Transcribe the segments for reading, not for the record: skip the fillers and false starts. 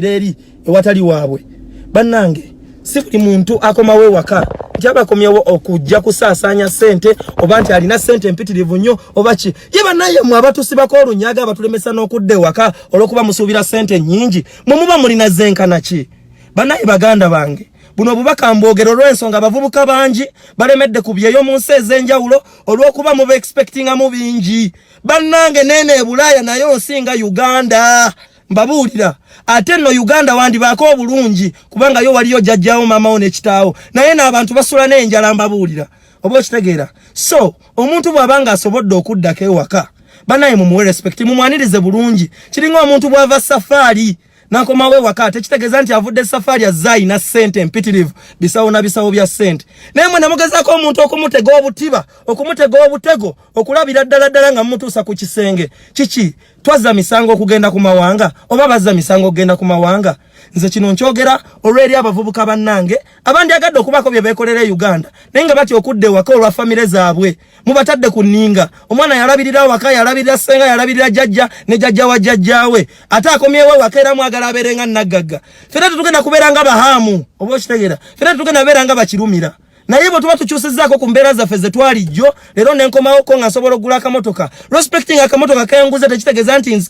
Leri ewatali waabwe bannange si buli muntu akomawe waka njaba komyewo okujja kusasanya sente oba nti alina sente mpitirivu nnyo oba ki ye bannaye mu abatusibako olunyaga abatulemesa n'okudde waka olwokuba musuubira sente nnyingi muba mulina zenkana ki bannaye baganda bange buno obubaka mbogero olw'ensonga abavubuka bangi balemedde ku byeyo mu nsi ez'enjawulo olw'okuba muba expectinga mu bingi bannange nene e Bulaaya nayo nsinga Uganda mbabuulira ate no Uganda wandi bako obulungi kubanga yo waliyo jajjawo mama ne kitaawo naye n'abantu basula n'enjala mbabuulira oba okitegeera so omuntu bw'abanga asobodde okuddako ewaka banaye mumuwe respect mumwanirize bulungi kiringa omuntu bw'ava safari nakomawe waka tekitegeeza nti avudde safari azaayi na sente mpitirivu bisawo na bisawo bya sente naye mwe namugezaako omuntu okumutega obutiba okumutega obutego okulabira ddala nga mmutuusa ku kisenge kiki twazza misango okugenda ku mawanga oba bazza misango okugenda ku mawanga nze kino nkyogera olw'eri abavubuka bannange abandi agadde okubako bye beekolera e Uganda naye nga bati okudde waka olwa famire zaabwe mubatadde ku nninga omwana yalabirira waka yalabirira senga yalabirira jajja ne jajja wa jajjaawe ate akomyewo waka era mwagala abeerenga nnaggagga fena tetugenda kubeera nga bahaamu oba okitegeera fena tetugenda beera nga bakirumira naye bwe tuba tukyusizzaako ku mbeera zaffe ze twalijjo leero ne nkomawoko nga nsobola okugula akamotoka respecting akamotoka kenguze tekitegeeza nti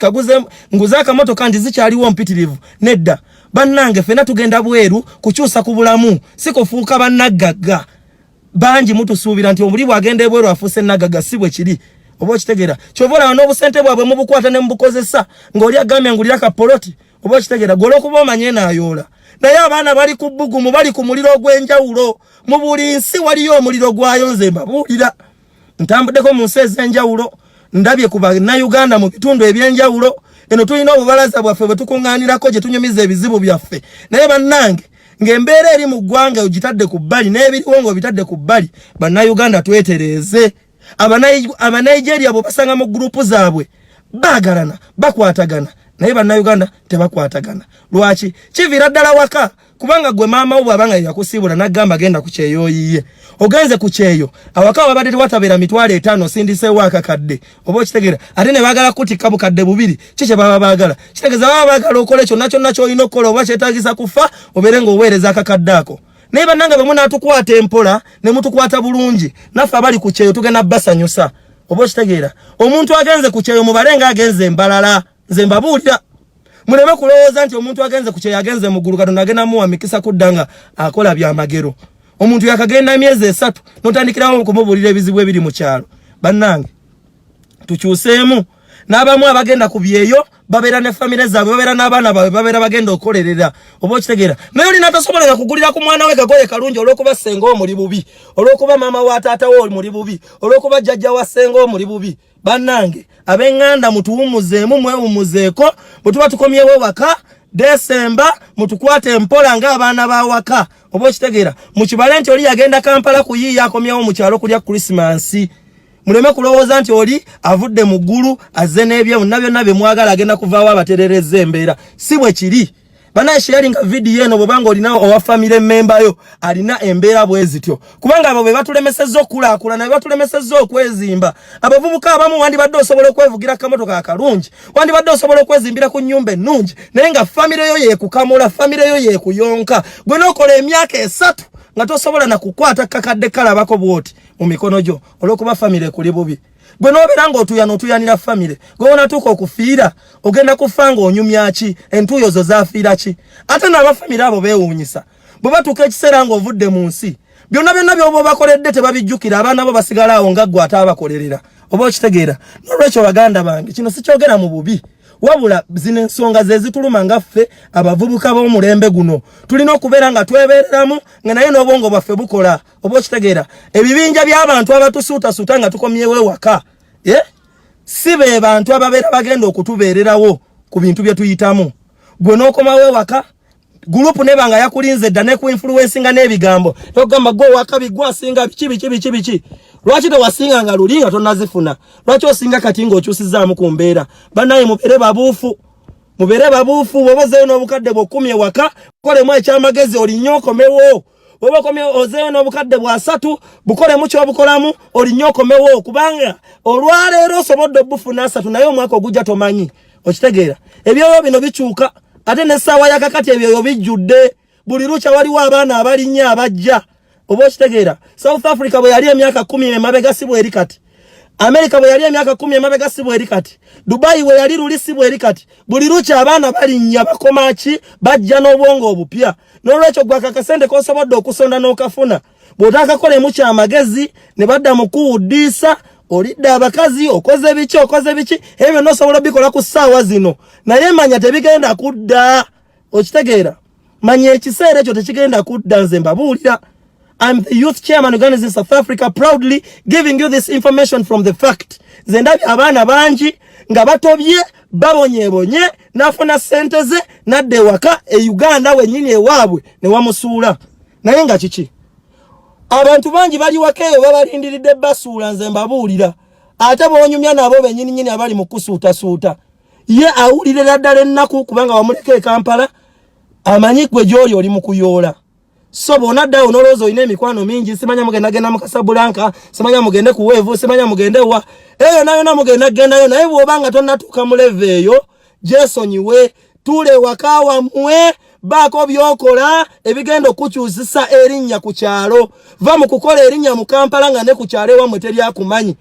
nguze akamotoka nti zikyaliwo mpitirivu nedda bannange fena tugenda bweru kukyusa ku bulamu si kufuuka bannaggagga bangi mutusuubira nti omuli bw'agenda ebweru afuuse nnaggagga si bwe kiri oba okitegeera kyova olaba n'obusente bwabwe mubukwata ne mubukozesa ng'oli agambye ngulira kapoloti oba okitegeera gwe olw'okuba omanye naayoola naye abaana bali ku bbugumu bali ku muliro ogw'enjawulo mu buli nsi waliyo omuliro gwayonze mbabuulira ntambuddeko mu nsi ez'enjawulo ndabye ku bannayuganda mu bitundu eby'enjawulo eno tulina obubalaza bwaffe bwe tukuŋŋaanirako gye tunyumiza ebizibu byaffe naye bannange ng'embeera eri mu ggwanga ogitadde ku bbali n'ebiriwo ng'obitadde ku bbali bannayuganda twetereeze abanigeria bwe basanga mu gurupu zaabwe baagalana bakwatagana naye bannayuganda tebakwatagana lwaki kiviira ddala waka kubanga gwe maama wo bw'abanga yakusiibula n'aggamba agenda ku kyeyo yiye ogenze ku kyeyo awaka wabadde tewatabeera mitwalo 5 sindiseewo akakadde oba okitegeera ate ne baagala kutikka bukadde bubiri kiki baba baagala kitegeeza baba baagala okole kyonna kyonna ky'olina okukola oba kyetaagisa kufa obeere ng'oweereza akakadde ako naye bannange bwe munaatukwata empola ne mutukwata bulungi naffe abali ku kyeyo tugenda basanyusa oba okitegeera omuntu agenze ku kyeyo mubale nga agenze embalala nze mbabuulira muleme kulowooza nti omuntu agenze ku kyeyo agenze mu ggulu Katonda agenda muwa mikisa kudda nga akola byamagero omuntu yakagenda emyezi 3 n'otandikirawo okumubuulira ebizibu ebiri mu kyalo bannange tukyuseemu n'abamu abagenda ku byeyo babeera ne famire zaabwe babeera n'abaana baabwe babeera bagenda okukolerera oba okitegeera naye olina atasobola kugulira ku mwana we kagoye kalungi olw'okuba ssenga omuli bubi olw'okuba maama wa taata we omuli bubi olw'okuba jjajja wa ssenga omuli bubi bannange ab'eŋŋanda mutuwumuzeemu mwewumuzeeko bwe tuba tukomyewo waka Desemba mutukwate empola ng'abaana ba waka oba okitegeera mukibale nti oli yagenda Kampala kuyiiya akomyewo mu kyalo kulya Krisimansi muleme kulowooza nti oli avudde mu ggulu azze n'ebyo byonna bye mwagala agenda kuvaawo abaterereza embeera si bwe kiri banaye sharinga video eno bwebanga olina owa family member yo alina embeera bwe zityo kubanga abo be batulemesezza okulaakula naye batulemesezza okwezimba abavubuka abamu wandibadde osobola okwevugira kamotoka akalungi wandibadde osobola okwezimbira ku nnyumba ennungi naye nga family yo yeekukamula family yo yeekuyonka gwe n'okola emyaka 3 nga tosobola na kukwata kakadde kalabako bwoti mu mikono gyo olw'okuba family kuli bubi gwe n'obeera ng'otuyanira family gwe onatuuka okufiira ogenda kufa ng'onyumya ki entuuyo zo zaafiira ki ate n'abafamily abo beewuunyisa bwe batuuka ekiseera ng'ovudde mu nsi byonna by'oba bakoledde tebabijjukira abaana bo basigala awo nga ggwe ate abakolerera oba okitegeera n'olwekyo baganda bange kino sikyogera mu bubi wabula zino ensonga ze zituluma ngaffe abavubuka b'omulembe guno tulina okubeera nga twebeereramu nga naye n'obwongo bwaffe bukola oba okitegeera ebibinja by'abantu abatusuutasuuta nga tukomyewo ewaka si be bantu ababeera bagenda okutubeererawo ku bintu bye tuyitamu gwe n'okomawo ewaka gurupu neba nga yakulinze dda ne ku influencinga n'ebigambo togamba gwe waka bigwasinga biki lwaki tewasinga nga lulinga tonazifuna lwaki osinga kati ng'okyusizaamu ku mbeera bannaye mubeere babuufu bwobazeeyo n'obukadde bw'okumi ewaka kolemu ekyamagezi olinnyo okomewo oba okomewo ozeeyo n'obukadde bwa 3 bukolemu ky'obukolamu olinnyo okomewo kubanga olwaleero osobodde obufuna 3 naye omwaka ogujja tomanyi okitegeera ebyoyo bino bikyuka ate ne sawa ya kakati ebyo bijjudde buli lucha waliwo abaana abalinya abajja oba kitegeera South Africa bwe yali emyaka 10 emabega sibwe eri kati America bwe yali emyaka 10 emabega sibwe eri kati Dubai bwe yali luli sibwe eri kati buli lucha abaana balinya bakomachi bajja n'obwongo obupya n'olwekyo gwa kakasente kosobodde okusonda n'okafuna bw'otaka kole mu kyamagezi ne badda mu kuwuddisa olidde abakazi okoze biki ebyo nosobola bikola ku ssaawa zino naye manya tebigenda kudda okitegeera manya ekiseera ekyo tekigenda kudda nze mbabuulira I'm the youth chairman organizing South Africa proudly giving you this information from the fact zendabi abaana bangi nga batobye babonyebonye nafuna sente ze nadde waka e Uganda wenyini ewaabwe ne wamusuula naye nga kiki abantu bangi bali wakeyo babalindiridde basuula nze mbabuulira ate boonyumya nabo benyini abali mu kusuuta ye awulirira ddala ennaku kubanga wamuleka e Kampala amanyi gwe gy'oli oli mu kuyoola so bonadda onolozo oyina emikwano mingi simanya mugenda mu Casablanca simanya mugende ku Weevu simanya mugende wa eyo nayo na mugenda gendayo naye bw'obanga tonnatuuka mu leve eyo jesonyiwe tule wakawa mwe bako byokola ebigendo kukyuzisa erinnya ku kyalo va mu kukola erinnya mu Kampala nga ne ku kyalo ewamwe teri akumanyi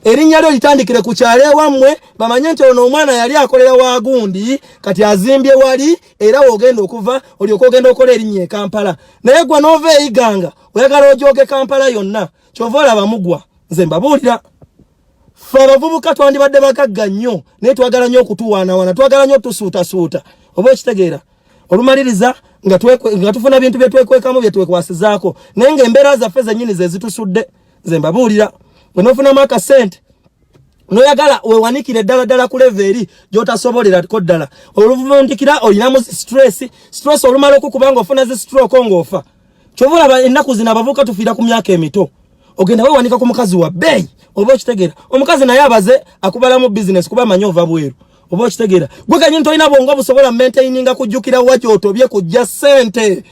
erinnya lyo litandikire ku kyalo ewamwe bamanye nti ono omwana yali akolera wagundi kati azimbye wali era wogenda okuva olyoka ogenda okola erinnya e Kampala naye gwa nova eyiganga oyagala ojoge Kampala yonna kyova olaba mugwa nze mbabuulira fe abavubuka twandibadde bagagga nnyo naye twagala nnyo okutuwaanawaana twagala nnyo tusuutasuuta oba ekitegeera olumaliriza nga tufuna bintu bye twekwekamu bye twekwasizaako naye ng'embeera zaffe zennyini ze zitusudde nze mbabuulira bwe nofunamu akasente noyagala wewanikire ddala ku leve eri gy'otasobolerako ddala oluvundikira olinamu stress olumala okukubanga ofuna zi stroke ng'ofa kyova olaba ennaku zino abavubuka tufiira ku myaka emito ogenda wewanika ku mukazi wa bbeeyi oba okitegeera omukazi naye abaze akubalamu business kuba amanyi ova bweru oba okitegeera gwe kanyini tolina bwongo busobola maintaininga kujjukira wagy'otobye kujja ssente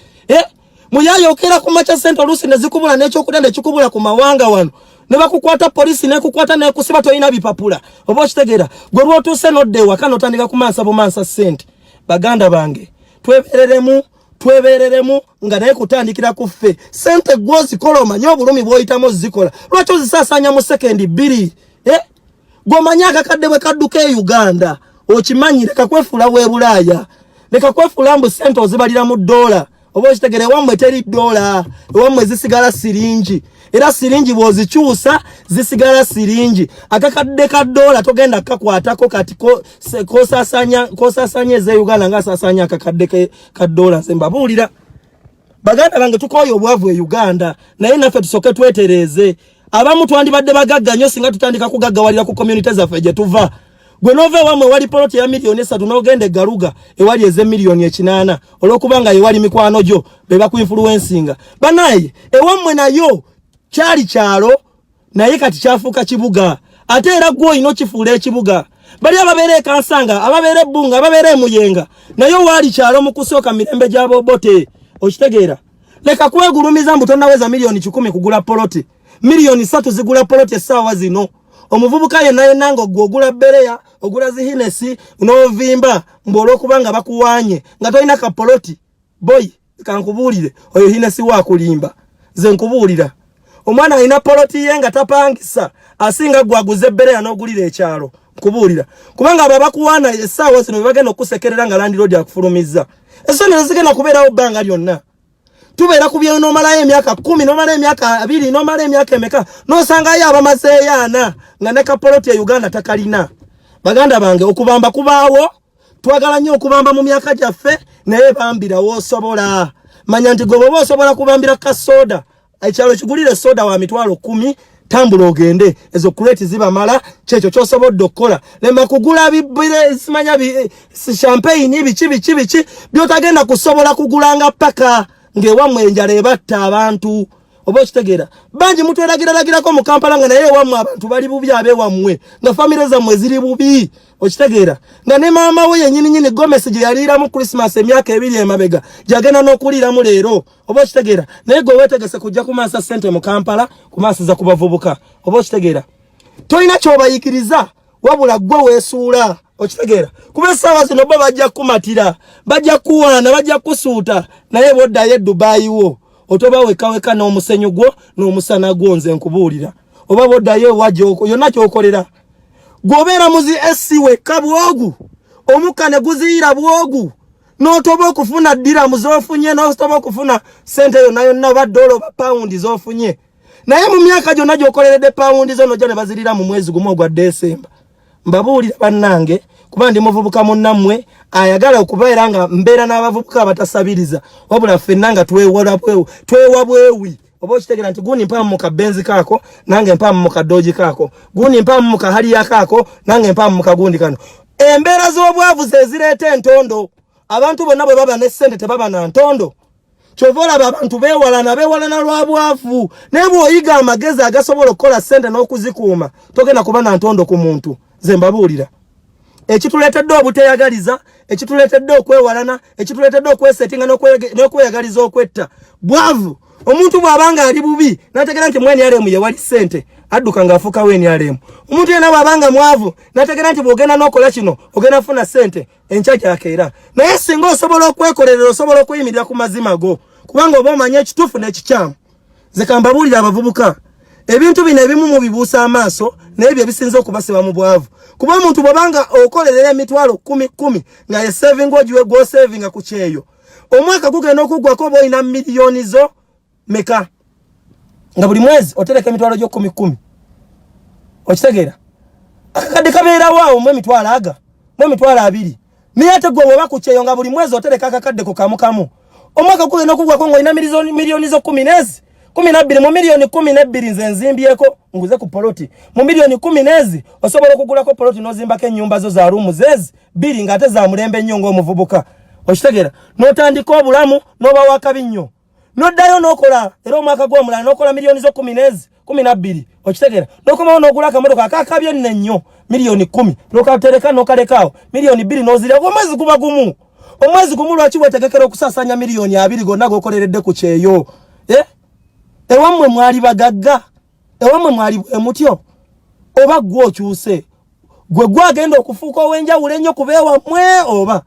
muyayokera ku macha sente oluusi ne zikubula n'ekyokulya ne kikubula ku mawanga wano ne bakukwata polisi ne kukwata ne kusiba tolina bipapula oba okitegeera gwe lw'otuuse n'odda ewaka n'otandika kumansa bumansa ssente baganda bange twebereremu nga naye kutandikira ku ffe sente gw'ozikola omanyi obulumi bw'oyitamu ozikola lwaki ozisaasaanya mu sekendi 2 gw'omanyi akakadde bwe kadduka e Uganda okimanyi leka kwefuula bwe Bulaaya leka kwefuula mbu sente ozibalira mu $. Oba okitegere wamwe teri $, wamwe zisigala siringi era siringi bw'ozikyusa zisigala siringi akakadde ka $, togenda kakwatako kati kosaasanya eze Uganda ng'asaasanya akakadde ka $. Nze mbabuulira baganda bange tukooye obwavu e Uganda naye naffe tusooke twetereeze abamu twandibadde bagagga nnyo singa tutandika kugaggawalira ku community zaffe gye tuva gwe nove wamwe wali poloti ya $3 n'ogenda Galuga ewali eze $8 olw'okubanga ewali mikwano gyo be bakuinfluencinga banaye ewamwe nayo kyali kyalo naye kati kyafuuka kibuga ate era gwe olina okifuula ekibuga bali ababeera e Kansanga ababeera e Bunga ababeera e Muyenga naye waali kyalo mu kusooka mirembe gya Bobote okitegeera leka kwegulumiza mbu tonnaweza $10,000 kugula poloti $3 zigula poloti essaawa zino omuvubuka yenna nga ogula Bereya ogula zihinesi n'ovimba olw'okubanga bakuwaanye nga tolina kapoloti boy kankubuulire oyo hinesi waakulimba nze nkubuulira omwana alina poloti ye nga tapangisa asinga gwaguze Bereya n'ogulira ekyalo nkubuulira kubanga abo bakuwaana essaawa zino bagenda okusekerera nga landiroodi akufulumizza essonero zigenda kubeerawo bbanga lyonna tubeera ku byeyo n'omalayo emyaka 10 n'omalayo emyaka 2 n'omalayo emyaka emeka n'osangayo abamazeeyo 4 nga ne kapoloti ya Uganda takalina baganda bange okubamba kubaawo twagala nnyo okubamba mu myaka gyaffe naye bambira w'osobola manya nti gwe bw'oba osobola kubambira kasoda ekyalo kigulire soda wa $10,000 tambula ogende ezo kureti zibamala kyekyo ky'osobodde okukola lema kugula bibire simanya champagne biki byotagenda kusobola kugulanga paka ng'ewamwe enjala ebatta abantu oba okitegeera bangi mutweragirako mu Kampala nga naye ewamwe abantu bali bubi ab'ewamwe nga famire zammwe ziri bubi okitegeera nga ne maama we yennyini Gomesi gye yaliiramu Christmas emyaka 2 emabega gyagenda n'okuliiramu leero oba okitegeera naye gwe weetegese kujja kumaasa ssente mu Kampala kumaasiza ku bavubuka oba okitegeera tolina ky'obayikiriza wabula gwe weesuula Okitegeera kuba sawa zino baba bajja kumatira bajja kuwana bajja kusuuta naye bodda ye Dubai wo otoba weka n'omusenyu gwo n'omusana gwo nze nkubuulira oba bodda ye waje yonna kyokolera gobera muzi esiwe kabwogu omukane guziira bwogu n'otoba okufuna ddira muzofunye n'otoba okufuna sente yonna ba dola ba paundi zofunye naye mu myaka gyonna gy'okoleredde paundi zo nojja ne bazirira mu mwezi gumu ogwa Desemba mbabuulira bannange kuba ndi muvubuka munnammwe ayagala okubeera nga mbeera n'abavubuka abatasabiriza wabula ffenna nga twewabwewi oba okitegeera nti guni mpaamu mu kabenzi kaako nange mpaamu mu kadoogi kaako guni mpaamu mu kahaliya kaako nange mpaamu mu kagundi kano embeera z'obwavu ze zireeta entondo abantu bonna bwe baba ne ssente tebaba na ntondo kyova olaba abantu beewalana lwa bwavu naye bw'oyiga amagezi agasobola okukola ssente n'okuzikuuma togenda kuba na ntondo ku muntu ze mbabuulira ekituleetedde obuteyagaliza ekituleetedde okwewalana ekituleetedde okwesetinga n'okweyagaliza okwetta bwavu omuntu bw'abanga ali bubi n'ategeera nti mweni alemu ye wali ssente adduka ng'afuuka weni alemu omuntu yenna bw'abanga mwavu n'ategeera nti bw'ogenda n'okola kino ogenda funa ssente enkya gyakeera naye singa osobola okwekolerera osobola okuyimirira ku mazima go kubanga oba omanye ekituufu n'ekikyamu ze kambabuulira abavubuka ebintu bino ebimu mu bibuusa amaaso naye bye bisinza okubasiba mu bwavu kuba omuntu bw'obanga okolerera emitwalo 10 nga ye saving ogiwe gw'osavinga ku kyeyo omwaka gugenda okuggwako oba olina miliyoni zo meka nga buli mwezi otereka emitwalo gyo 10 okitegeera akakadde kabeerawo mu emitwalo aga mu emitwalo 2 naye ate gwe bw'oba ku kyeyo nga buli mwezi otereka akakadde ku kamu omwaka gugenda okuggwako ng'olina miliyoni zo 10 12 mu miliyoni 12 nze nzimbyeko nguze ku poloti mu miliyoni 10 osobola okugulako poloti n'ozimbako ennyumba zo za ruumu zezi 2 ng'ate za mulembe nnyo ng'omuvubuka okitegeera n'otandika obulamu n'oba wakabi nnyo n'oddayo n'okola era omwaka gw'omulala n'okola miliyoni zo 12 okitegeera n'okomawo n'ogula akamotoka akakabye nnyo miliyoni 10 n'okatereka n'okalekaawo miliyoni 2 n'ozirya omwezi guba gumu omwezi gumu lwaki weetegekera okusaasanya miliyoni 2 gonna g'okoleredde ku kyeyo ewammwe mwali bagagga ewammwe mwali bwemutyo oba gwe okyuse gwe gwagenda okufuuka ow'enjawulo ennyo kubeewammwe oba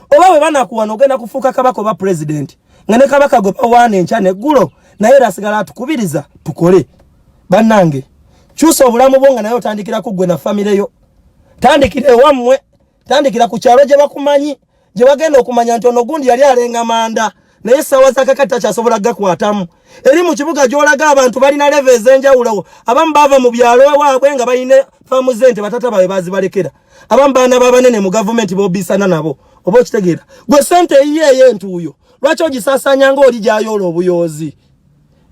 bwe banakuwana ogenda kufuuka kabaka oba pulezidenti nga ne kabaka gwe bawaana enkya neggulo naye era asigala atukubiriza tukole bannange kyusa obulamu bwo nga naye otandikira ku gwe na famire yo tandikira ewammwe tandikira ku kyalo gye bakumanyi gye bagenda okumanya nti ono gundi yali alenga manda naye essaawa zakakati takyasobola gakwatamu eri mu kibuga gy'olaga abantu balina leve ez'enjawulo abamu baava mu byalo waabwe nga balina faamu zente batata baabwe bazibalekera abamu baana b'abanene mu gavumenti boobisana nabo oba okitegeera gwe sente eyiyeeyo entuuyo lwaki ogisaasanya ng'oli gy'ayoola obuyoozi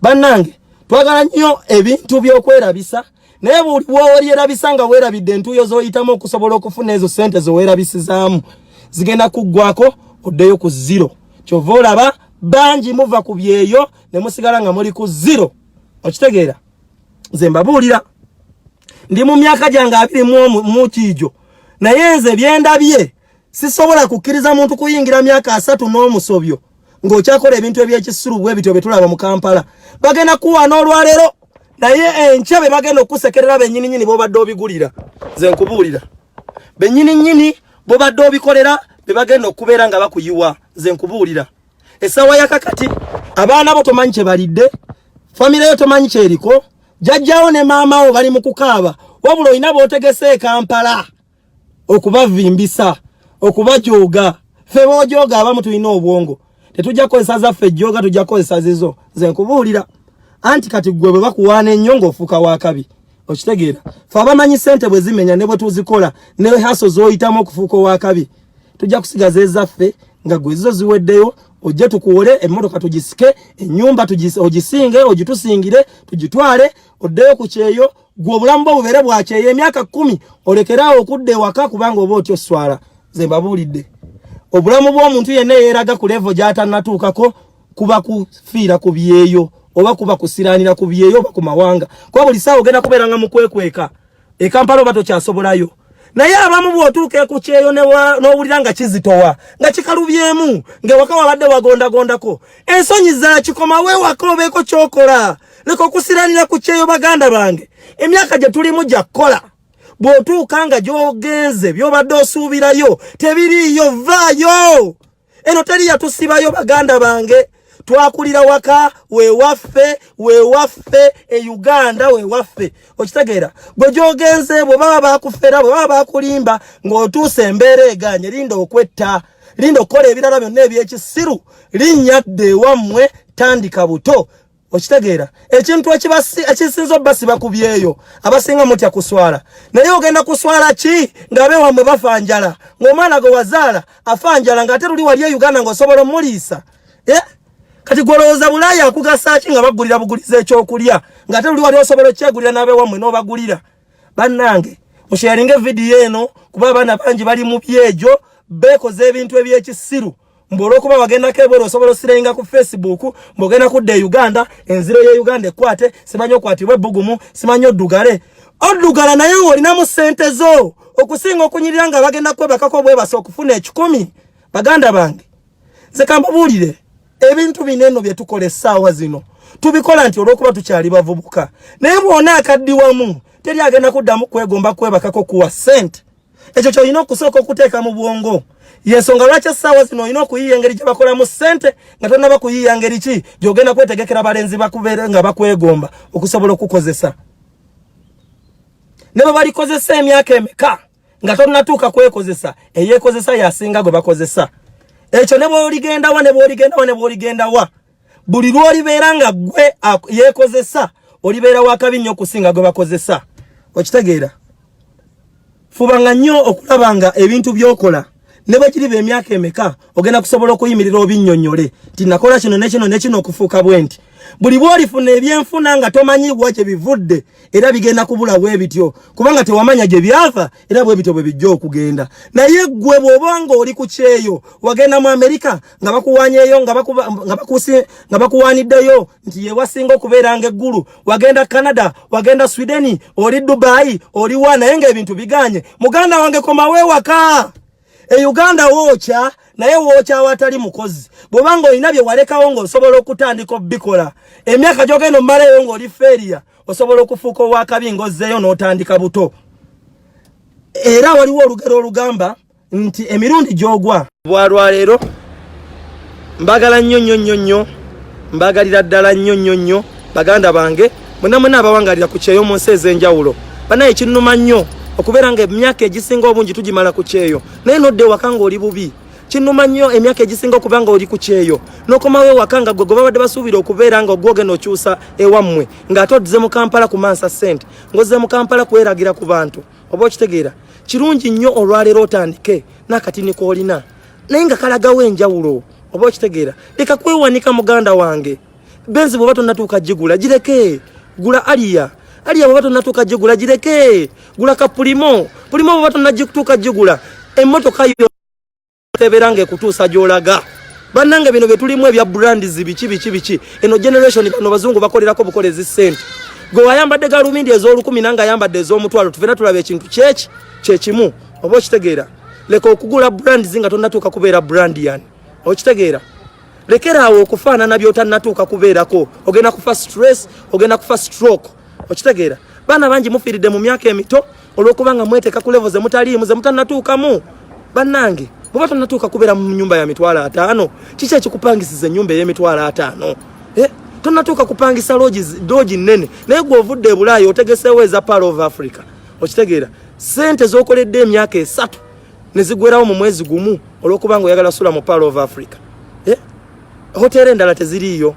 bannange twagala nnyo ebintu by'okwerabisa naye buli bw'olyerabisa nga weerabidde entuuyo z'oyitamu okusobola okufuna ezo sente zoweerabisizaamu zigenda kuggwako oddeyo ku 0 kyova olaba bangi muva ku byeyo ne musigala nga muli ku 0 okitegeera nze mbabuulira ndi mu myaka gyange 20 mu kiijo naye nze byendabye sisobola kukkiriza muntu kuyingira myaka 3 n'omusobyo ng'okyakola ebintu eby'ekisuru bwe bityo bye tulaba mu Kampala bagenda kuwaana olwaleero naye enkya be bagenda okusekerera bennyini b'obadde obigulira nze nkubuulira bennyini b'obadde obikolera be bagenda okubeera nga bakuyiwa nze nkubuulira essaawa yakakati abaana bo tomanyi kye balidde famire yo tomanyi kyeriko jjajjawo ne maama wo bali mu kukaaba wabula olina b'otegese e Kampala okubavimbisa okubajooga ffe boojooga abamu tulina obwongo tetujja kukozesa zaffe ejjooga tujja kukozesa zizo nze nkubuulira anti kati gwe bwe bakuwaana ennyo ng'ofuuka wakabi okitegeera ffe abamanyi ssente bwe zimenya ne bwe tuzikola ne haso z'oyitamu okufuuka owakabi tujja kusigaza ezaffe nga gwe zizo ziweddeyo ojje tukuwole emmotoka tugisike ennyumba ogisinge ogitusingire tugitwale oddeyo ku kyeyo gwe obulamu bwo bubeere bwa kyeyo emyaka 10 olekeraawo okudda ewaka kubanga oba otyo swala nze mbabuulidde obulamu bw'omuntu yenna yeeraga ku levo gy'atannatuukako kuba kufiira ku byeyo oba kuba kusiraanira ku byeyo oba ku mawanga kuba buli ssaawa ogenda kubeera nga mu kwekweka e Kampala oba tokyasobolayo naye abamu bw'otuuka ku kyeyo n'owulira nga kizitowa nga kikalubyemu ng'ewaka wabadde wagondagondako ensonyi zaakikoma weewaka obeeko ky'okola leka okusiraanira ku kyeyo baganda bange emyaka gye tulimu gya kukola bw'otuuka nga gy'ogenze by'obadde osuubirayo tebiriyo, vaayo. Eno teri yatusibayo baganda bange. Twakulira waka weewaffe e Uganda weewaffe. Okitegeera bwe gy'ogenze bwe baba bakufera bwe baba bakulimba ng'otuuse embeera eganye linda okwetta, linda okukola ebirala byonna eby'ekisiru, linnyadde ewammwe, tandika buto. Okitegeera ekintu ekisinza obbasiba ku byeyo abasinga mutya kuswala, naye ogenda kuswala ki ng'abeewammwe bafa njala, ng'omwana gwe wazaala afa njala ng'ate luli wali e Uganda ng'osobola omuliisa? Kati golowooza Bulaaya akugasa ki nga bagulira buguliza ekyokulya ng'ate luli wali osobola okyegulira n'abeewammwe n'obagulira? Bannange musharinge vidiyo eno kuba abaana bangi bali mu byejo beekoze ebintu eby'ekisiru. Mbolokuba bagenda keboro osobola osirenga ku Facebook mbogenda kudde Uganda enziro ye Uganda ekwate simanyo kwatibwe bugumu simanyo dugale odugala naye olina mu sente zo okusinga okunyirira nga bagenda kwebakako bwe basa okufuna 10. Baganda bange ze kambabulire ebintu bineno bye tukole sawa zino tubikola nti olwokuba tukyali bavubuka, naye bwona akaddiwamu teri agenda kuddamu kwegomba kwebakako kuwa sente. Ekyo kyolina okusooka okuteeka mu bwongo. Yensonga lwaki sawa zino olina okuyiiya engeri gye bakola mu ssente nga tonnaba kuyiiya ngeri ki gy'ogenda kwetegekera balenzi bakubeera nga bakwegomba okusobola okukozesa. Ne bwe balikozesa emyaka emeka nga tonnatuuka kwekozesa, eyeekozesa yasinga gwe bakozesa. Ekyo ne bw'oligenda wa buli lw'olibeera nga gwe yeekozesa olibeera wakabi nnyo okusinga gwe bakozesa. Okitegeera? Fubanga nnyo okulaba nga ebintu by'okola ne bwe kiri emyaka emeka ogenda kusobola okuyimirira obinnyonnyole ti nakola kino nekino okufuuka bwenti. Buli bw'olifuna ebyenfuna nga tomanyibwa gye bivudde era bigenda kubula bwe bityo kubanga tewamanya gye byava era bwe bityo bwe bijja okugenda. Naye ggwe bw'obanga oli ku kyeyo wagenda mu Amerika nga bakuwanyeeyo nga bakuwaniddeyo nti yewasinga okubeera ng'eggulu, wagenda Canada, wagenda Sweden, oli Dubai, oli wa naye ng'ebintu biganye. Muganda wange komawo ewaka. E Uganda wocha naye wocha awatali mukozi. Bwobanga olina bye walekawo ng'osobola okutandika obikola. Emyaka gy'ogenda ommalayo ng'oli feria osobola okufuuka owakabi ng'ozzeeyo n'otandika buto. Era waliwo olugero olugamba nti emirundi gy'ogwa. Bwalwaleero mbagala nnyo mbagalira ddala nnyo baganda bange mwenna abawangalira ku kyeyo mu nsi ez'enjawulo. Banaye ekinnuma nnyo okubeera nga emyaka egisinga obungi tugimala ku kyeyo naye nodde ewaka ng'oli bubi. Kinnuma nnyo emyaka egisinga okuba nga oli ku kyeyo n'okomawo ewaka nga gwe babadde basuubira okubeera nga ogwogenda okyusa ewammwe ng'ate oddize mu Kampala kumansa ssente ng'ozze mu Kampala kweragira ku bantu. Oba okitegeera kirungi nnyo olwaleero otandike n'akatini k'olina naye nga kalagawo enjawulo. Oba okitegeera leka kwewanika muganda wange. Benzi bw'oba tonnatuuka gigula gireke, gula aliya bw'oba tonnatuuka gigula gireke, gula kapulimo bw'oba tonnatuuka gigula. Emmotoka yo tebeera ng'ekutuusa gy'olaga. Bannange bino bye tulimu ebya brands biki eno generation bano bazungu bakolerako bukolezi ssente. Gwe wayambadde galumindi ez'olukumi nange ayambadde ez'omutwalo tufena tulaba ekintu kyekimu. Oba okitegeera leka okugula brands nga tonnatuuka kubeera brandian. Okitegeera lekeraawo okufaanana by'otannatuuka kubeerako. Ogenda kufa stress, ogenda kufa stroke. Okitegeera baana bangi mufiiridde mu myaka emito olw'okuba nga mweteeka ku level ze mutaliimu ze mutannatuukamu. Bannange bw'oba tonnatuuka kubeera mu nnyumba ya mitwalo 5 kiki ekikupangisiza ennyumba ey'emitwalo 5? Tonnatuuka kupangisa loogi nnene naye gwe ovudde e Bulaaya otegeseewo eza Pearl of Africa. Okitegeera sente z'okoledde emyaka 3 ne zigwerawo mu mwezi gumu olw'okuba nga oyagala sula mu Pearl of Africa. Hoteera endala teziriiyo.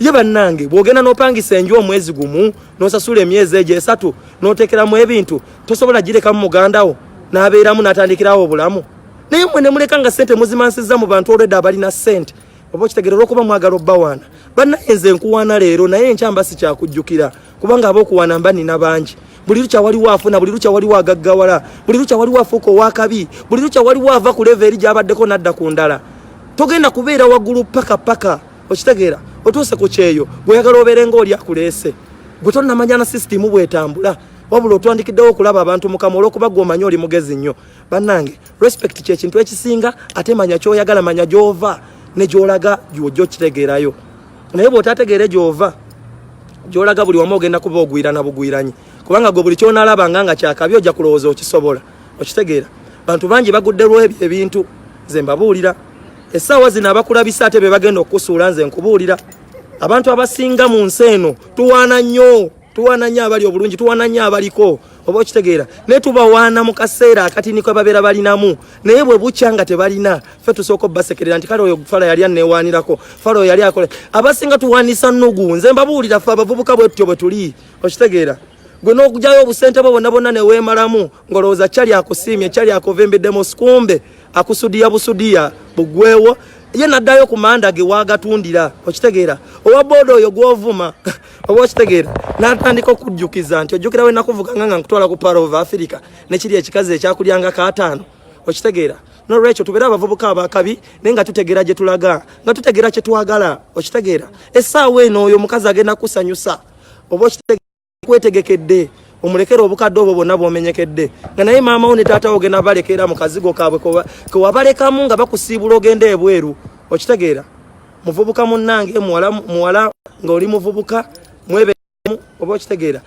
Ye bannange bw'ogenda n'opangisa enju omwezi gumu n'osasula emyezi egyo 3 n'oteekeramu ebintu tosobola girekamu mugandawo n'abeeramu n'atandikirawo obulamu. Naye mmwe ne muleka nga ssente muzimansizza mu bantu olwedde abalina ssente. Oba okitegeera olw'okuba mwagala obbawaana. Bannaye nze nkuwaana leero naye enkyamba si kyakujjukira kubanga ab'okuwaana mba nina bangi. Buli lukya waliwo afuna, buli lukya waliwo agaggawala, buli lukya waliwo afuuka owakabi, buli lukya waliwo ava ku level eri gy'abaddeko n'adda ku ndala. Togenda kubeera waggulu paka. Okitegeera otuuse ku kyeyo gweyagala obeere ng'oli akuleese. Gwe tonnamanya na sisitimu bw'etambula wabula otandikiddewo okulaba abantu mukama olw'okuba gw'omanyi oli mugezi nnyo. Bannange respect kyekintu ekisinga ate manya ky'oyagala, manya gy'ova ne gy'olaga gy'ojja okitegeerayo. Naye bw'otategeere gy'ova jolaga buli wamu ogenda kuba ogwirana bugwiranyi kubanga gwe buli kyonalaba nga kyakabi ojja kulowooza okisobola okitegeera bantu bangi bagudderwa ebyo ebintu nze mbabuulira essaawa zino abakulabisa ate be bagenda okukusuula nze nkubuulira abantu abasinga mu nsi eno tuwaana nnyo abali obulungi tuwaana nnyo abaliko oba okitegeera naye tubawaana mu kaseera akatini kwe babeera balinamu naye bwe bukya nga tebalina ffe tusooka obbasekerera nti kale oyo fala yali anneewaanirako fala oyo yali akole abasinga tuwaanisa nnugu nze mbabuulira ffe abavubuka bwe tutyo bwe tuli okitegeera gwe n'okugyayo obusente bwo bonna bonna ne weemalamu ng'olowooza kyali akusiimye kyali akuvembeddemu sikumbe akusudiya busudiya bugwewo ye naddayo ku manda ge waagatundira okitegeera owa booda oyo gw'ovuma oba okitegeera n'atandika okujjukiza nti ojjukira we nakuvuga nga nkutwala ku Pearl of Africa nekiri ekikazi ekyakulyanga kaataano okitegeera n'olwekyo tubeera abavubuka abakabi naye nga tutegeera gye tulaga nga tutegeera kye twagala okitegeera essaawa eno oyo omukazi agenda kusanyusa oba okitegeera kwetegekedde omulekera obukadde obwo bonna bwomenyekedde nga naye maama wo ne taata wo genda balekera mu kazigo kaabwe ke wabalekamu nga bakusiibula ogenda ebweru okitegeera muvubuka munnange muwala ng'oli muvubuka mwebeemu oba okitegeera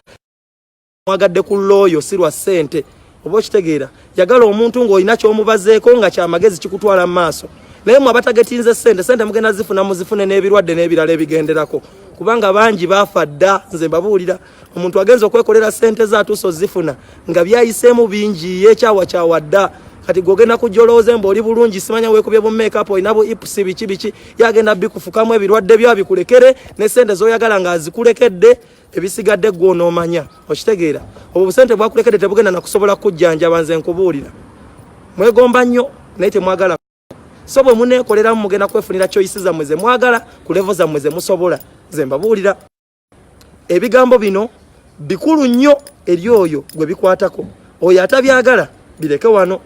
mwagadde ku looyo si lwa ssente oba okitegeera yagala omuntu ng'olina ky'omubazeeko nga kyamagezi kikutwala mu maaso naye mwe abatagetinze ssente mugenda zifuna muzifune n'ebirwadde n'ebirala ebigenderako kubanga bangi baafa dda nze mbabuulira omuntu agenza okwekolera ssente zaatuusa ozifuna nga byayiseemu bingi yeekyawa dda kati gwogenda kujolooze mbaoli bulungi simanya weekubye bu makeup olina bu ipusi biki yagenda bikufukamu ebirwadde byo bikulekere ne ssente z'oyagala nga azikulekedde ebisigadde gwe onoomanya okitegeera obwo busente bwakulekedde tebugenda nakusobola kujjanjaba nze nkubuulira mwegomba nnyo naye temwagala so bwe muneekoleramu mugenda kwefunira choice zammwe ze mwagala ku level zammwe ze musobola nze mbabuulira ebigambo bino bikulu nnyo eri oyo gwe bikwatako oyo atabyagala bireke wano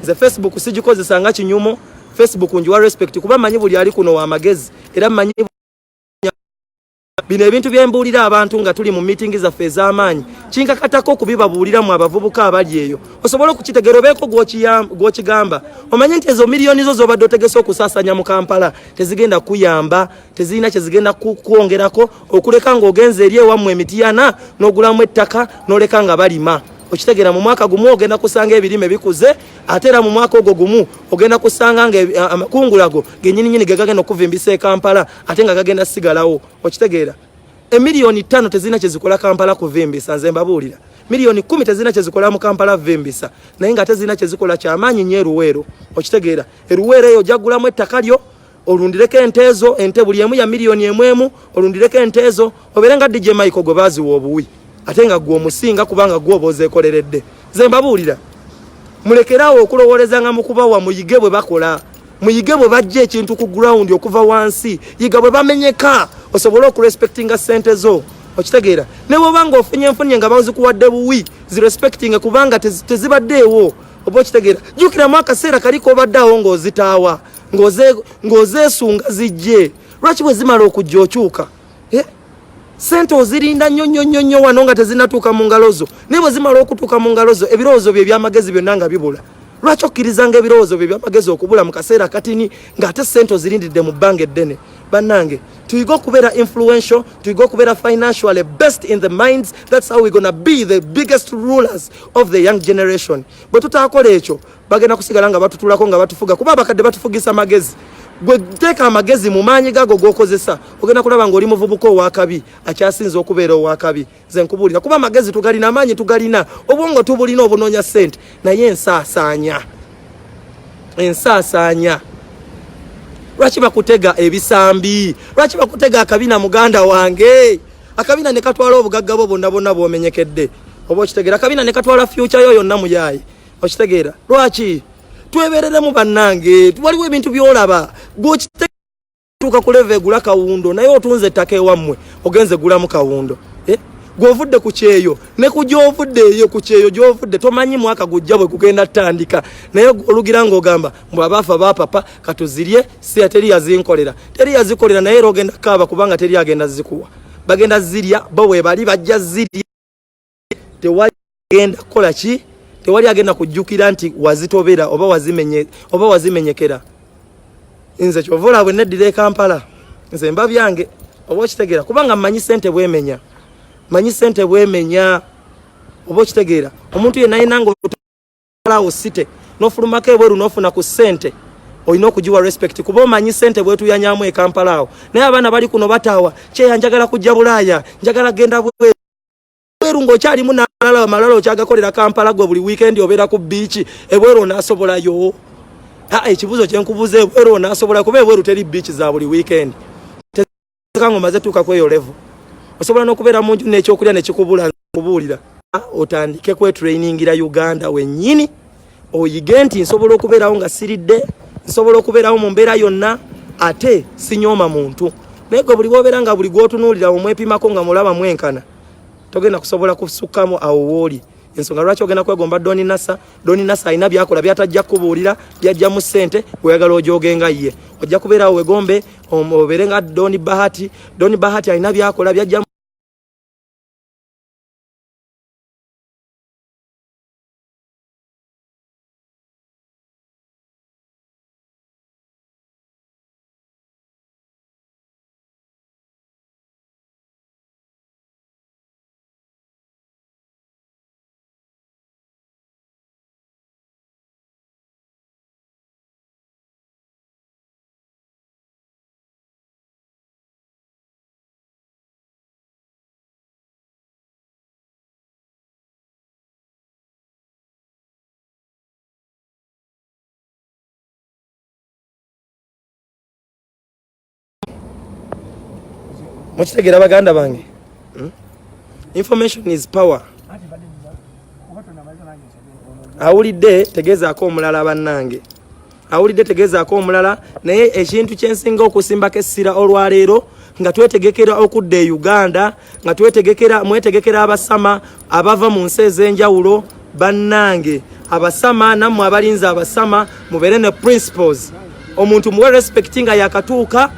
nze Facebook sigikozesa nga kinyumo Facebook njiwa respect kuba manyi buli ali kuno wa magezi era manyi bino ebintu byembuulira abantu nga tuli mu meeting zaffe ez'amaanyi kinkakatako kubibabuulira mu abavubuka abali eyo osobola okukitegeera obeeko gw'okigamba omanye nti ezo miliyoni zo z'obadde otegese okusaasanya mu Kampala tezigenda kuyamba tezirina kye zigenda kwongerako okuleka ng'ogenza eri ewammwe emitiyana n'ogulamu ettaka n'oleka nga balima okitegeera mu mwaka gumu ogenda kusanga ebirime bikuze ate era mu mwaka ogwo gumu ogenda kusanga nga amakungulago gennyininyini ge gagenda okuvimbisa e Kampala ate nga gagenda sigalawo okitegeera emiliyoni 5 tezina kye zikola Kampala kuvimbisa nze mbabuulira miliyoni 10 tezina kye zikola mu Kampala vimbisa naye nga tezina kye zikola kyamaanyi nnyo eruweero okitegeera eruweero eyo ojagulamu ettaka lyo olundireko enteezo ente buli emu ya miliyoni emwemu olundireko enteezo obeere nga DJ Michael gwe baaziwa obuwi ate nga gwe omusinga kubanga gwe oba ozeekoleredde nze mbabuulira mulekerawo okulowooleza nga mukubawa muyige bwe bakola muyige bwe bajja ekintu ku ground okuva wansi yiga bwe bamenyeka osobole okurespectinga ssente zo okitegeera ne bwoba nga ofunye nga bazikuwadde buwi zirespectinga kubanga tezibaddeewo oba okitegeera jjukiramu akaseera kaliko obaddeawo ng'ozitaawa ng'ozeesunga zijje lwaki bwe zimala okujja okyuka sente ozirinda nnyo wano nga tezinatuuka mu ngalo zo naye bwe zimala okutuuka mu ngalo zo ebirowoozo bye ebyamagezi byonna nga bibula lwaki okkirizanga ebirowoozo bye ebyamagezi okubula mu kaseera katini ng'ate sente ozirindidde mu bbanga eddene bannange tuyige okubeera influential tuyige okubeera financially best in the minds that's how we're gonna be the biggest rulers of the young generation bwe tutaakola ekyo bagenda kusigala nga batutulako nga batufuga kuba abakadde batufugisa magezi gwe teeka amagezi mu maanyi gago g'okozesa ogenda kulaba ng'oli muvubuka owakabi akyasinza okubeera owakabi nze nkubuulira kuba amagezi tugalina amaanyi tugalina obwongo tubulina obunoonya ssente naye ensaasaanya lwaki bakutega ebisambi lwaki bakutega akabina muganda wange akabina ne katwala obugagga bwo bonna bwomenyekedde oba okitegeera akabina ne katwala future yo yonna muyaayi okitegeera lwaki twebereremu bannange waliwo ebintu byolaba gwotuuka kuleva egula kawundo naye otunze ettaka ewammwe ogenze gulamu kawundo gw'ovudde ku kyeyo ne ku gy'ovudde eyo ku kyeyo gy'ovudde tomanyi mwaka gujja bwe kugenda ttandika naye olugira ng'ogamba mbwe abaafa baapapa katuzirye si teri yazikolera naye era ogenda kaaba kubanga teri agenda zikuwa bagenda zirya bo bwe bali bajja zirya tewali agenda kukola ki tewali agenda kujjukira nti wazitobera oba wazimenyekera nze kyova olabwe neddira e Kampala nze mba byange oba okitegeera kubanga mmanyi ssente bwemenya manyi sente bwemenya obo kitegeera omuntu yenna yenango alawo site nofulumako ebweru nofuna ku sente olina okugiwa respect kuba omanyi sente bwetu yanyamu e Kampala awo naye abaana bali kuno bataawa kyeya njagala kujja Bulaaya njagala genda bweru ng'okyalimu n'amalala okyagakolera Kampala gwe buli weekend obeera ku beach ebweru onaasobolayo ekibuzo kyenkubuza ebweru onaasobola kuba ebweru teri beach za buli weekend tekango maze tuuka kweyo level osobola n'okubeera mu nju n'ekyokulya nekikubula kubuulira otandike kwetrainingira Uganda wennyini oyige nti nsobola okubeerawo nga siridde nsobola okubeerawo mu mbeera yonna ate sinyooma muntu naye gwe buli bw'obeera nga buli gw'otunuulira omwepimako nga mulaba mwenkana togenda kusobola kusukkamu awo wooli ensonga lwaki ogenda kwegomba Doni Nasa alina byakola byatajja kubuulira byajja mu ssente weyagala ojogenga ye ojja kubeerawo wegombe obeere nga Doni Bahati alina byakola byajja mukitegera baganda bange information is power awulidde tegezaako omulala bannange awulidde tegezaako omulala naye ekintu kyensinga okusimbako essira olwaleero nga twetegekera okudda e Uganda nga mwetegekera abasama abava mu nsi ez'enjawulo bannange abasama nammwe abalinzi abasama mubeere ne principles omuntu muwe respect nga yakatuuka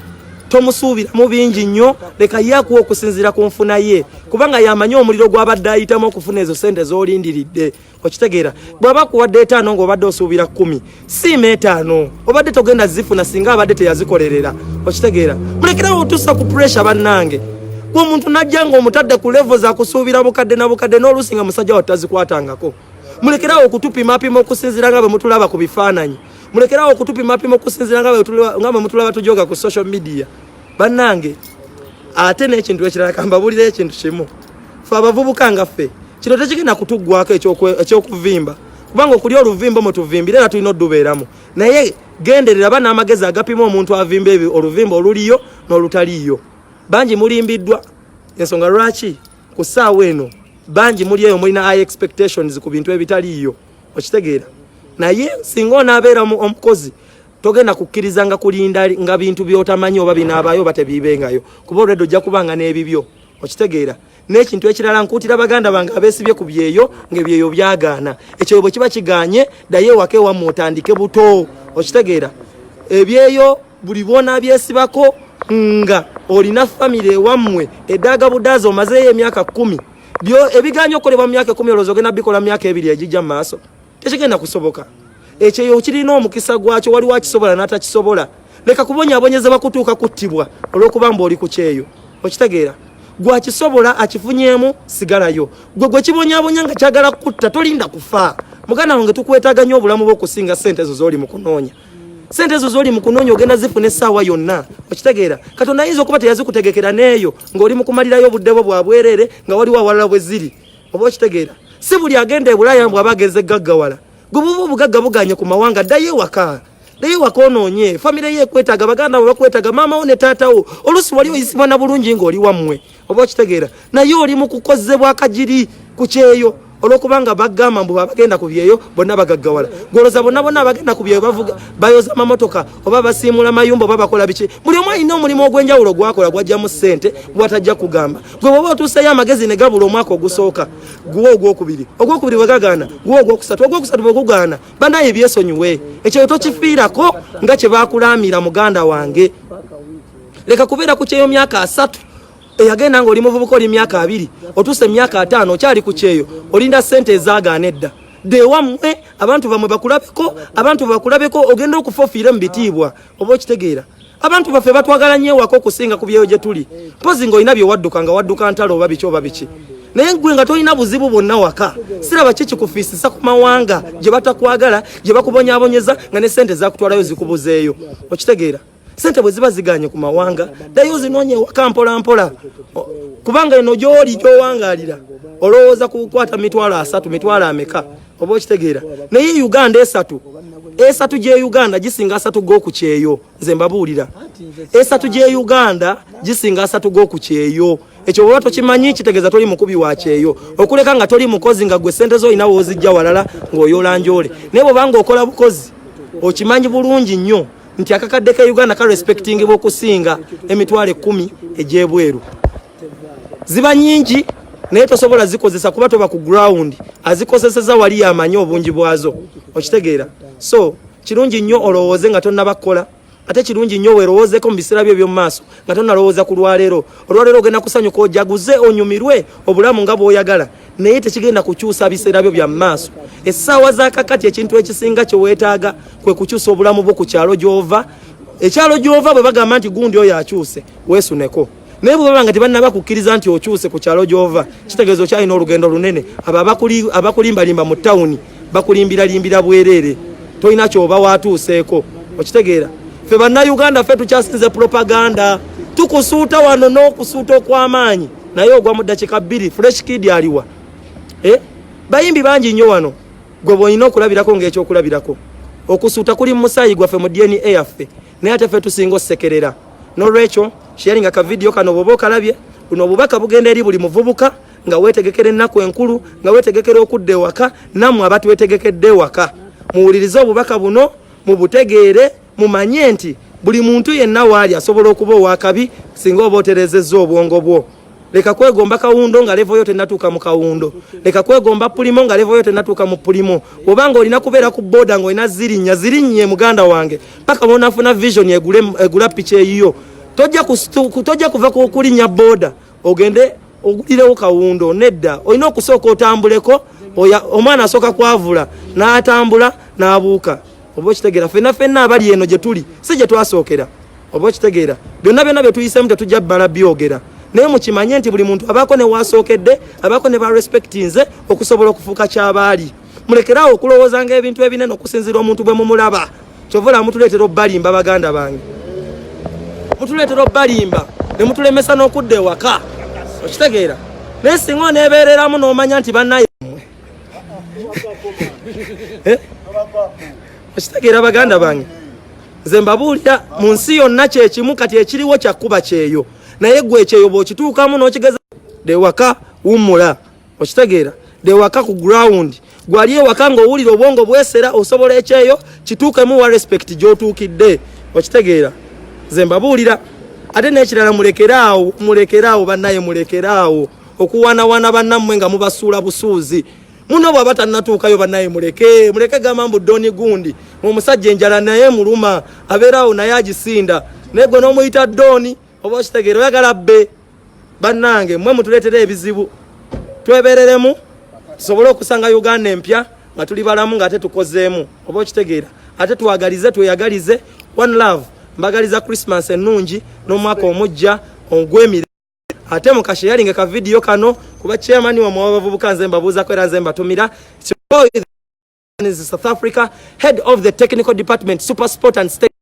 tomusuubira mu bingi nnyo leka yakuwa okusinziira ku nfuna ye kubanga yamanyi omuliro gw'abadde ayitamu okufuna ezo sente z'olindiridde okitegeera bw'aba kuwadde 5 ng'obadde osuubira 10 siima 5 obadde togenda zifuna singa abadde teyazikolerera okitegeera mulekerawo otuusa ku pressure bannange gwe omuntu najja ng'omutadde ku level za kusuubira bukadde na bukadde n'oluusi nga musajja wa tazikwatangako mulekerawo okutupimapima okusinziira nga bwe mutulaba ku bifaananyi mulekerawo okutupimapima okusinziira nga bwe mutulaba tujoga ku social media bannange ate n'ekintu ekirala kambabulira ekintu kimu fe abavubuka nga ffe kino tekigenda kutuggwako ekyokuvimba kubanga okuli oluvimba mutuvimbire era tulina oddubeeramu naye genderera bana amagezi agapima omuntu avimba oluvimba oluliyo n'olutaliyo bangi mulimbiddwa ensonga lwaki ku ssaawa eno bangi muli eyo mulina high expectations ku bintu ebitaliyo okitegeera naye singa onaabeera omukozi togenda kukkiriza nga kulinda nga bintu byotamanyi oba binaabayo oba tebiibengayo kuba olwedde ojja kubanga n'ebibyo okitegeera n'ekintu ekirala nkuutira baganda bange abeesibye ku byeyo ng'ebyeyo byagaana ekyo bwe kiba kiganye ddayo ewaka ewammwe otandike buto okitegeera ebyeyo buli bw'onaabyesibako nga olina famire ewammwe eddaaga budaazi omazeeyo emyaka 10 ebiganye okolebwa mu myaka 10 olowooza ogenda bikola mu myaka 2 egijja mu maaso tekigenda kusoboka ekyeyo kirina omukisa gwakyo waliwo akisobola n'atakisobola leka kubonyaabonyeza bakutuuka kuttibwa olw'okuba mba oli ku kyeyo okitegeera gwakisobola akifunyemu sigalayo gwe kibonyaabonya nga kyagala kutta tolinda kufa muganda wange tukwetaaga nnyo obulamu bw'okusinga sente ezo z'oli mu kunoonya sente ezo z'oli mu kunoonya ogenda zifuna essaawa yonna okitegeera katonda ayinza okuba teyazikutegekera n'eyo ng'oli mu kumalirayo obudde bwo bwa bwereere nga waliwo awalala bwe ziri oba okitegeera si buli agenda e Bulaaya bw'aba ageze egaggawala gwe buba obugagga buganye ku mawanga ddayo ewaka onoonye famire ye ekwetaaga baganda bo bakwetaaga maama wo ne taata wo oluusi wali oyisibwa na bulungi ng'oli wammwe oba okitegeera naye oli mu kukozebwa akagiri ku kyeyo olw'okubanga bagamba mbu abagenda ku byeyo bonna bagaggawala goloza bonna abagenda ku byeyo bavuga bayoza amamotoka oba basiimula mayumba oba bakola biki buli omu alina omulimu ogw'enjawulo gwakola gwajjamu ssente bwatajja kugamba gwe bwoba otuuseyo amagezi ne gabula omwaka ogusooka guwa ogwokubiri bwe gagaana guwa ogwokusatu bwe gugaana banaye byesonyiwe ekyo tokifiirako nga kye baakulaamira muganda wange leka kubeera ku kyeyo myaka 3 eyagenda ng'oli muvubuka oli myaka 2 otuuse myaka 5 okyali ku kyeyo olinda ssente ezaagaana edda dewammwe abantu bamwe bakulabeko ogenda okufa ofiire mu bitiibwa oba okitegeera abantu baffe batwagala nnyo wako okusinga ku byeyo gye tuli mpozi ng'olina bye wadduka nga wadduka ntalo oba biki oba biki naye gwe nga tolina buzibu bwonna waka siraba ki kikufiisisa ku mawanga gye batakwagala gye bakubonyaabonyeza nga ne sente zakutwalayo zikubuzeeyo okitegeera sente bwe ziba ziganye ku mawanga ddayo zinoonye ewaka mpola mpola kubanga eno gy'oli gy'owangaalira olowooza kukwata mitwalo 3 mitwalo ameka oba okitegeera naye Uganda esatu gye Uganda gisinga 3 g'okukyeyo nze mbabuulira esatu gye Uganda gisinga 3 g'okukyeyo ekyo bw'oba tokimanyi kitegeeza toli mukubi wa kyeyo okuleka nga toli mukozi nga gwe sente zo olina woozijja walala ng'oyoola njole naye bw'obanga okola bukozi okimanyi bulungi nnyo nti akakadde ka Uganda ka respecting bw'okusinga emitwalo 10 egy'ebweru ziba nyingi naye tosobola zikozesa kuba toba ku ground azikozeseza wali yamanyi obungi bwazo okitegeera so kirungi nnyo olowooze nga tonnabakola ate kirungi nnyo weerowoozeko mu biseera byo by'omu maaso nga tonnalowooza ku lwaleero olwaleero ogenda kusanyuka ojaguze onyumirwe obulamu nga bw'oyagala naye tekigenda kukyusa biseera byo bya mu maaso essaawa zakakati ekintu ekisinga kye weetaaga kwe kukyusa obulamu bwo ku kyalo gy'ova ekyalo gy'ova bwe bagamba nti gundi oyo akyuse weesuneko naye bwe baba nga tebannaba kukkiriza nti okyuse ku kyalo gy'ova kitegeeza okyalina olugendo lunene abo abakulimbalimba mu ttawuni bakulimbiralimbira bwereere tolina kyoba waatuuseeko okitegeera ffe bannayuganda ffe tukyasinze propaganda tukusuuta wano n'okusuuta okw'amaanyi naye ogwa mu ddakiika 2 fresh kid aliwa bayimbi bangi nnyo wano gwe bwolina okulabirako ng'ekyokulabirako okusuuta kuli mu musaayi gwaffe mu DNA yaffe naye ate ffe tusinga osekerera n'olwekyo sharing aka video kano bw'oba okalabye buno obubaka bugenda eri buli muvubuka nga weetegekera ennaku enkulu nga weetegekera okudda ewaka nammwe abatwetegekedde ewaka muwulirize obubaka buno mubutegeere mumanye nti buli muntu yenna waali asobola okuba owakabi singa oba oterezezza obwongo bwo leka kwegomba kawundo nga levo yo tennatuuka mu kawundo leka kwegomba pulimo nga levo yo tennatuuka mu pulimo obanga olina kubeera ku booda ng'olina zirinnye muganda wange paka bonafuna vision egula picha eyiyo tojja kuva ku kulinnya booda ogende ogulirewo kawundo nedda olina okusooka otambuleko omwana asooka kwavula n'atambula n'abuuka oba okitegeera ffenna abali eno gye tuli si gye twasookera oba okitegeera byonna bye tuyisemu tetujja bbala byogera naye mukimanye nti buli muntu abaako ne wasookedde abaako ne barespectinze okusobola okufuuka ky'abaali mulekeraawo okulowooza ng'ebintu ebinene okusinziira omuntu bwe mumulaba kyovula mutuleetera obbalimba baganda bange mutuleetera obbalimba ne mutulemesa n'okudda ewaka okitegeera naye singa oneebeereramu n'omanya nti bannaye okitegeera baganda bange nze mbabuulira mu nsi yonna kyekimu kati ekiriwo kyakkuba kyeyo naye gwe ekyeyo bw'okituukamu n'okigeza dewaka wummula okitegeera dewaka ku ground gwali ewaka ng'owulira obwongo bwesera osobola ekyeyo kituukemu wa respect gy'otuukidde okitegeera nze mbabuulira ate n'ekirala mulekeraawo bannaye mulekeraawo okuwanawana bannammwe nga mubasuula busuuzi muno bw'aba tannatuukayo bannaye muleke gamba mbu Doni gundi omusajja enjala naye muluma abeerawo naye agisinda naye gwe n'omuyita Doni oba okitegeera oyagala bbe bannange mmwe mutuleetera ebizibu twebereremu tusobole okusanga Uganda empya nga tuli balamu ng'ate tukozeemu oba okitegeera ate tweyagalize one love mbagaliza Christmas ennungi n'omwaka omujja ogw'emirembe ate mukasharinga ka video kano kuba chairman wa mwabavubuka nze mbabuuzako era nze mbatumira South Africa head of the technical department super sport and state